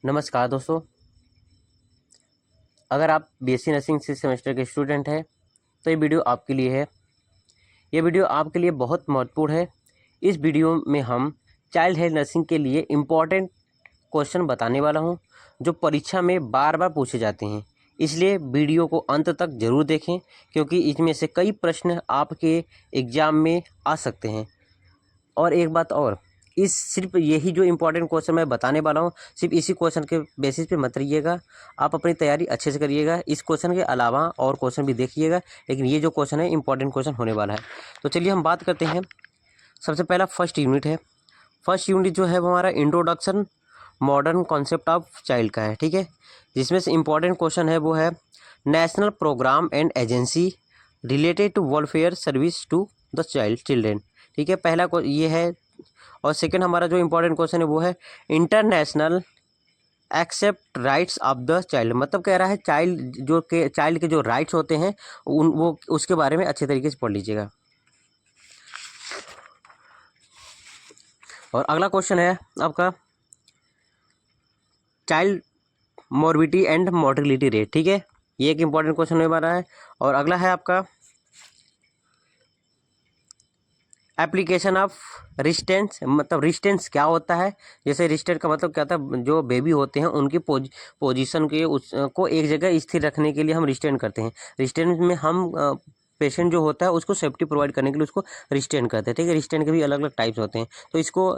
नमस्कार दोस्तों। अगर आप बीएससी नर्सिंग 6 सेमेस्टर के स्टूडेंट हैं तो ये वीडियो आपके लिए है। ये वीडियो आपके लिए बहुत महत्वपूर्ण है। इस वीडियो में हम चाइल्ड हेल्थ नर्सिंग के लिए इम्पॉर्टेंट क्वेश्चन बताने वाला हूं, जो परीक्षा में बार बार पूछे जाते हैं। इसलिए वीडियो को अंत तक ज़रूर देखें, क्योंकि इसमें से कई प्रश्न आपके एग्ज़ाम में आ सकते हैं। और एक बात और, इस सिर्फ यही जो इम्पोर्टेंट क्वेश्चन मैं बताने वाला हूँ, सिर्फ इसी क्वेश्चन के बेसिस पे मत रहिएगा। आप अपनी तैयारी अच्छे से करिएगा। इस क्वेश्चन के अलावा और क्वेश्चन भी देखिएगा, लेकिन ये जो क्वेश्चन है इम्पोर्टेंट क्वेश्चन होने वाला है। तो चलिए हम बात करते हैं। सबसे पहला फर्स्ट यूनिट है। फर्स्ट यूनिट जो है वो हमारा introduction modern concept of child का है, ठीक है। जिसमें से इम्पोर्टेंट क्वेश्चन है वो है national programme and agency related to welfare service to the children, ठीक है। पहला ये है। और सेकंड हमारा जो इम्पोर्टेंट क्वेश्चन है वो है international accept rights of the child, मतलब कह रहा है चाइल्ड के जो राइट्स होते हैं वो उसके बारे में अच्छे तरीके से पढ़ लीजिएगा। और अगला क्वेश्चन है आपका child morbidity and mortality rate, ठीक है। ये एक इम्पॉर्टेंट क्वेश्चन होने वाला है। और अगला है आपका एप्लीकेशन ऑफ रिस्टेंस, मतलब रिस्टेंस क्या होता है। जैसे रिस्टेंस का मतलब क्या होता है, जो बेबी होते हैं उनकी पोजीशन के उसको एक जगह स्थिर रखने के लिए हम रिस्टेंट करते हैं। रिस्टेंट में हम पेशेंट जो होता है उसको सेफ्टी प्रोवाइड करने के लिए उसको रिस्टेंट करते हैं, ठीक है। रिस्टेंट के भी अलग अलग टाइप्स होते हैं, तो इसको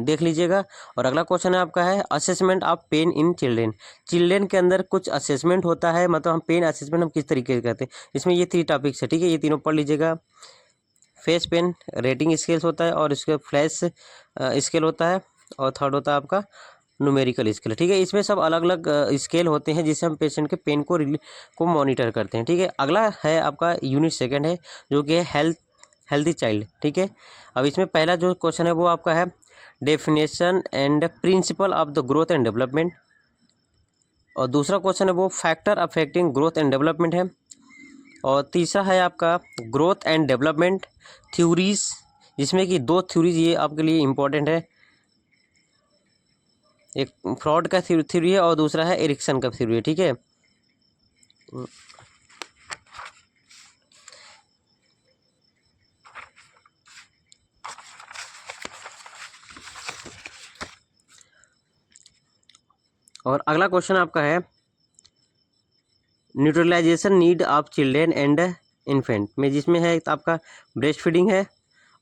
देख लीजिएगा। और अगला क्वेश्चन है आपका है assessment of pain in children. Children के अंदर कुछ असेसमेंट होता है, मतलब हम पेन असेसमेंट हम किस तरीके से करते हैं। इसमें ये 3 टॉपिक्स है, ठीक है। ये तीनों पढ़ लीजिएगा। फेस पेन रेटिंग स्केल्स होता है, और इसके फ्लैश स्केल होता है, और थर्ड होता है आपका न्यूमेरिकल स्केल, ठीक है। इसमें सब अलग अलग स्केल होते हैं जिससे हम पेशेंट के पेन को मॉनिटर करते हैं, ठीक है। अगला है आपका यूनिट सेकंड है, जो कि है हेल्दी चाइल्ड, ठीक है। अब इसमें पहला जो क्वेश्चन है वो आपका है definition and principle of the growth and development. और दूसरा क्वेश्चन है वो factor affecting growth and development है। और तीसरा है आपका ग्रोथ एंड डेवलपमेंट थ्योरीज, जिसमें कि 2 थ्योरीज ये आपके लिए इम्पोर्टेंट है। एक फ्रॉड का थ्योरी है और दूसरा है एरिक्सन का थ्योरी है, ठीक है। और अगला क्वेश्चन आपका है neutralisation need of children and infant में, जिसमें है आपका ब्रेस्ट फीडिंग है,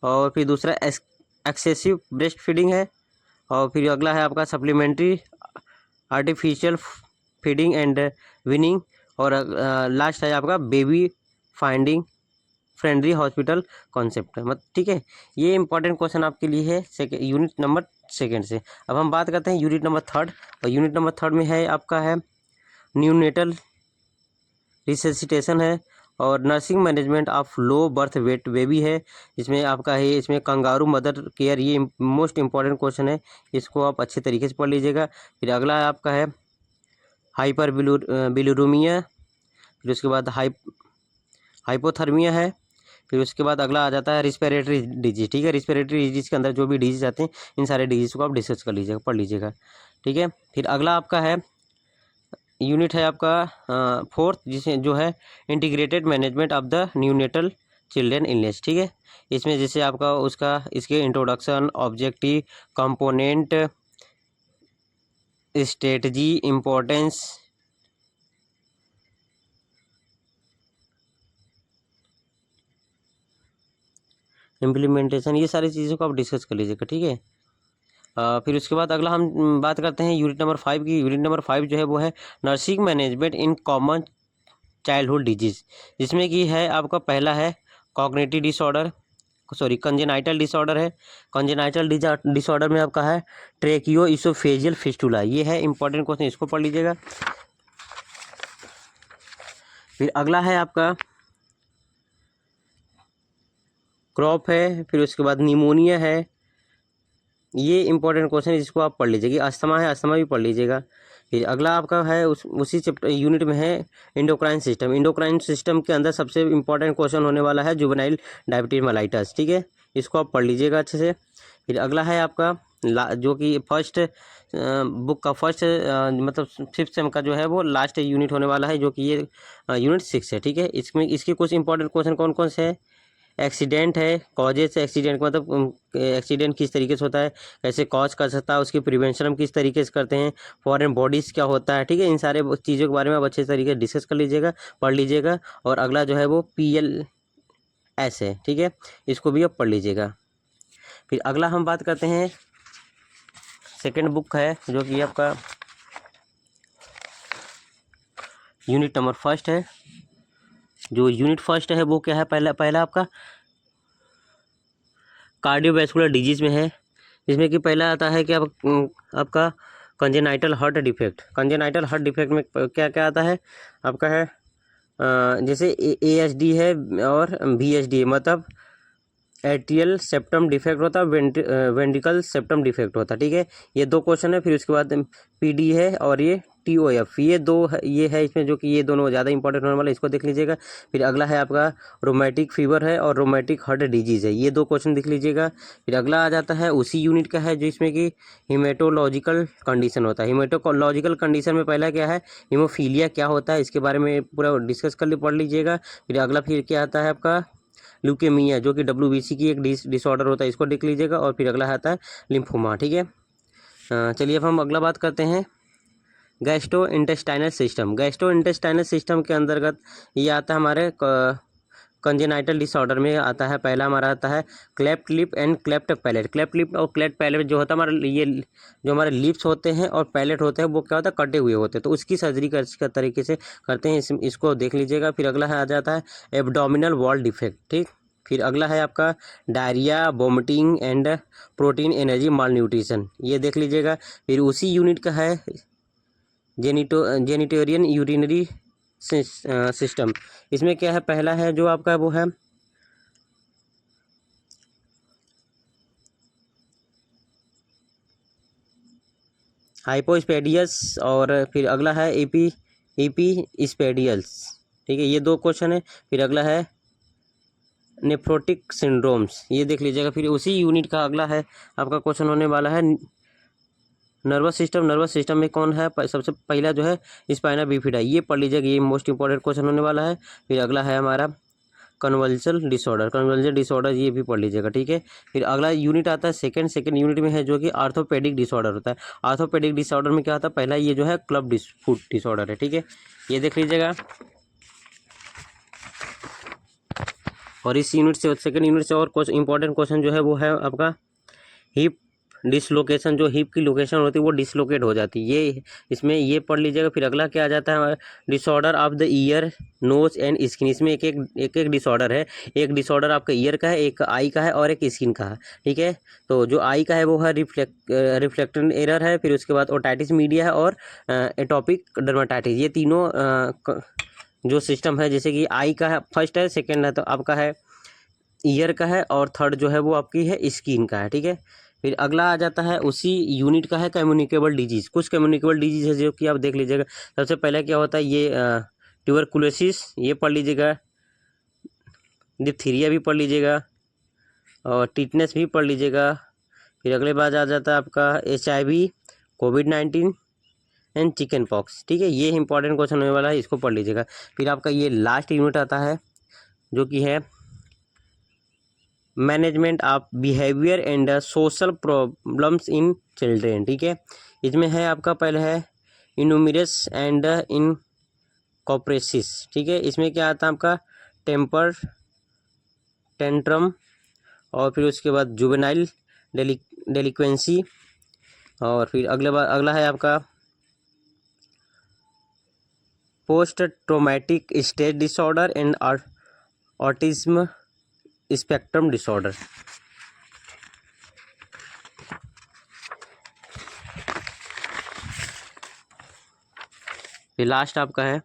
और फिर दूसरा एक्सेसिव ब्रेस्ट फीडिंग है, और फिर अगला है आपका supplementary artificial feeding and winning, और लास्ट है आपका baby finding friendly hospital concept, मत ठीक है। ये इंपॉर्टेंट क्वेश्चन आपके लिए है यूनिट नंबर सेकेंड से। अब हम बात करते हैं यूनिट नंबर थर्ड। और यूनिट नंबर थर्ड में है आपका है न्यूनेटल रिससिटेशन है, और nursing management of low birth weight baby है। इसमें आपका है इसमें कंगारू मदर केयर, ये मोस्ट इंपॉर्टेंट क्वेश्चन है, इसको आप अच्छे तरीके से पढ़ लीजिएगा। फिर अगला है आपका है हाइपर बिलुरुमिया, फिर उसके बाद हाइपोथर्मिया है। फिर उसके बाद अगला आ जाता है रिस्पिरेटरी डिजीज, ठीक है। रिस्पिरेटरी डिजीज के अंदर जो भी डिजीज आते हैं इन सारे डिजीज को आप डिस्कस कर लीजिएगा, पढ़ लीजिएगा, ठीक है। फिर अगला आपका है यूनिट है आपका फोर्थ, जिसे जो है integrated management of the neonatal children illness, ठीक है। इसमें जैसे आपका उसका इसके introduction, objective, component, strategy, importance, implementation, ये सारी चीज़ों को आप डिस्कस कर लीजिएगा, ठीक है। फिर उसके बाद अगला हम बात करते हैं यूनिट नंबर 5 की। यूनिट नंबर 5 जो है वो है nursing management in common childhood disease, जिसमें कि है आपका पहला है cognitive disorder, sorry congenital disorder है। कंजेनाइटल डिसऑर्डर में आपका है ट्रेकियो इसोफेजियल फिस्टुला, ये है इंपॉर्टेंट क्वेश्चन, इसको पढ़ लीजिएगा। फिर अगला है आपका क्रॉप है, फिर उसके बाद निमोनिया है, ये इंपॉर्टेंट क्वेश्चन है, जिसको आप पढ़ लीजिएगा। अस्थमा है, अस्थमा भी पढ़ लीजिएगा। फिर अगला आपका है उसी चैप्टर यूनिट में है इंडोक्राइन सिस्टम। इंडोक्राइन सिस्टम के अंदर सबसे इंपॉर्टेंट क्वेश्चन होने वाला है जुवेनाइल डायबिटीज मेलाइटस, ठीक है। इसको आप पढ़ लीजिएगा अच्छे से। फिर अगला है आपका जो कि फर्स्ट बुक का फर्स्ट मतलब 5th सेम का जो है वो लास्ट यूनिट होने वाला है, जो कि ये यूनिट 6 है। ठीक है, इसमें इसके कुछ इंपॉर्टेंट क्वेश्चन कौन कौन से हैं। एक्सीडेंट है, कॉजेज एक्सीडेंट मतलब एक्सीडेंट किस तरीके से होता है, कैसे कॉज कर सकता है, उसकी प्रिवेंशन हम किस तरीके से करते हैं, फॉरेन बॉडीज़ क्या होता है। ठीक है, इन सारे चीज़ों के बारे में आप अच्छे तरीके से डिस्कस कर लीजिएगा, पढ़ लीजिएगा। और अगला जो है वो PLS है। ठीक है, इसको भी आप पढ़ लीजिएगा। फिर अगला हम बात करते हैं, सेकेंड बुक है जो कि आपका यूनिट नंबर फर्स्ट है। जो यूनिट फर्स्ट है वो क्या है, पहला आपका कार्डियोवैस्कुलर डिजीज में है, जिसमें कि पहला आता है कि आपका congenital heart defect. Congenital heart defect में क्या क्या आता है आपका है, जैसे ASD है और VSD है, मतलब एट्रियल सेप्टम डिफेक्ट होता है, वेंट्रिकल सेप्टम डिफेक्ट होता है। ठीक है, ये 2 क्वेश्चन है। फिर उसके बाद PD है और ये TOF, ये 2 ये है इसमें, जो कि ये दोनों ज़्यादा इंपॉर्टेंट होने वाले, इसको देख लीजिएगा। फिर अगला है आपका रोमेटिक फीवर है और रोमेटिक हार्ट डिजीज़ है, ये 2 क्वेश्चन देख लीजिएगा। फिर अगला आ जाता है उसी यूनिट का है, जिसमें कि हीमेटोलॉजिकल कंडीशन होता है। हीमेटोलॉजिकल कंडीशन में पहला क्या है, हीमोफीलिया क्या होता है, इसके बारे में पूरा डिस्कस कर पढ़ लीजिएगा। फिर अगला फिर क्या आता है आपका ल्यूकेमिया, जो कि WBC की एक डिसऑर्डर होता है, इसको देख लीजिएगा। और फिर अगला आता है लिम्फोमा। ठीक है, चलिए अब हम अगला बात करते हैं gastro intestinal system. Gastro intestinal system के अंतर्गत ये आता है हमारे कंजेनाइटल डिसऑर्डर में आता है। पहला हमारा आता है cleft lip and cleft palate. Cleft lip और क्लेफ्ट पैलेट जो होता है हमारे, ये जो हमारे लिप्स होते हैं और पैलेट होते हैं, वो क्या होता है, कटे हुए होते हैं, तो उसकी सर्जरी कर तरीके से करते हैं, इसको देख लीजिएगा। फिर अगला है आ जाता है एब्डोमिनल वॉल डिफेक्ट। ठीक, फिर अगला है आपका diarrhoea, vomiting and protein energy mall nutrition, ये देख लीजिएगा। फिर उसी यूनिट का है जेनिटोरियन यूरिनरी सिस्टम। इसमें क्या है, पहला है जो आपका वो है हाइपोस्पेडियस, और फिर अगला है एपीस्पेडियल्स। ठीक है, ये 2 क्वेश्चन है। फिर अगला है नेफ्रोटिक सिंड्रोम्स, ये देख लीजिएगा। फिर उसी यूनिट का अगला है आपका क्वेश्चन होने वाला है नर्वस सिस्टम। नर्वस सिस्टम में कौन है, सबसे पहला जो है स्पाइना बिफिडा, ये पढ़ लीजिएगा, ये मोस्ट इंपॉर्टेंट क्वेश्चन होने वाला है। फिर अगला है हमारा कन्वल्सल डिसऑर्डर। कन्वल्सल डिसऑर्डर ये भी पढ़ लीजिएगा। ठीक है, फिर अगला यूनिट आता है सेकंड यूनिट में है, जो कि आर्थोपेडिक डिसऑर्डर होता है। आर्थोपेडिक डिसऑर्डर में क्या होता है, पहला ये जो है क्लब फुट डिसऑर्डर है। ठीक है, ये देख लीजिएगा। और इस यूनिट से सेकंड यूनिट से और कुछ इंपॉर्टेंट क्वेश्चन जो है वो है आपका हिप डिसलोकेशन। जो हिप की लोकेशन होती है वो डिसलोकेट हो जाती है, ये इसमें ये पढ़ लीजिएगा। फिर अगला क्या आ जाता है, disorder of the ear, nose and skin. इसमें एक डिसऑर्डर है, एक डिसऑर्डर आपका ईयर का है, एक आई का है और एक स्किन का है। ठीक है, तो जो आई का है वो है रिफ्लेक्टेड एरर है। फिर उसके बाद ओटाइटिस मीडिया है और एटोपिक डर्माटाइटिस, ये तीनों जो सिस्टम है, जैसे कि आई का है फर्स्ट है, सेकेंड है तो आपका है ईयर का है, और थर्ड जो है वो आपकी है स्किन का है। ठीक है, फिर अगला आ जाता है उसी यूनिट का है कम्युनिकेबल डिजीज़। कुछ कम्युनिकेबल डिजीज़ है जो कि आप देख लीजिएगा। सबसे पहले क्या होता है, ये ट्यूबरकुलोसिस, ये पढ़ लीजिएगा। डिप्थीरिया भी पढ़ लीजिएगा और टिटनेस भी पढ़ लीजिएगा। फिर अगले बार आ जाता है आपका HIV, COVID-19 and chicken pox. ठीक है, ये इंपॉर्टेंट क्वेश्चन होने वाला है, इसको पढ़ लीजिएगा। फिर आपका ये लास्ट यूनिट आता है जो कि है management of behaviour and social problems in children. ठीक है, इसमें है आपका पहले है इनुमिरस एंड इन कॉपरेसिस। ठीक है, इसमें क्या आता है आपका टेम्पर टेंट्रम, और फिर उसके बाद जुवेनाइल डेलिक्वेंसी, और फिर अगला है आपका post traumatic stress disorder and autism spectrum disorder. फिर लास्ट आपका है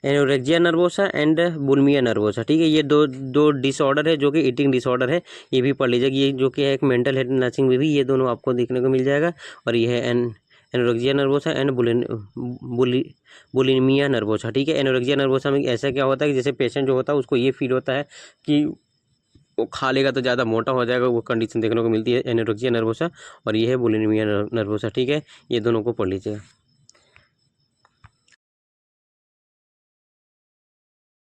anorexia nervosa and bulimia nervosa. ठीक है, ये दो डिसऑर्डर है जो कि ईटिंग डिसऑर्डर है, ये भी पढ़ लीजिएगा। ये जो कि है एक मेंटल हेल्थ नर्सिंग में भी ये दोनों आपको देखने को मिल जाएगा। और ये है anorexia nervosa and bulimia nervosa. ठीक है, एनोरेक्सिया नर्वोसा में ऐसा क्या होता है कि जैसे पेशेंट जो होता है उसको ये फील होता है कि वो खा लेगा तो ज़्यादा मोटा हो जाएगा, वो कंडीशन देखने को मिलती है एनोरेक्सिया नर्वोसा, और ये है बुलिमिया नर्वोसा। ठीक है, ये दोनों को पढ़ लीजिएगा।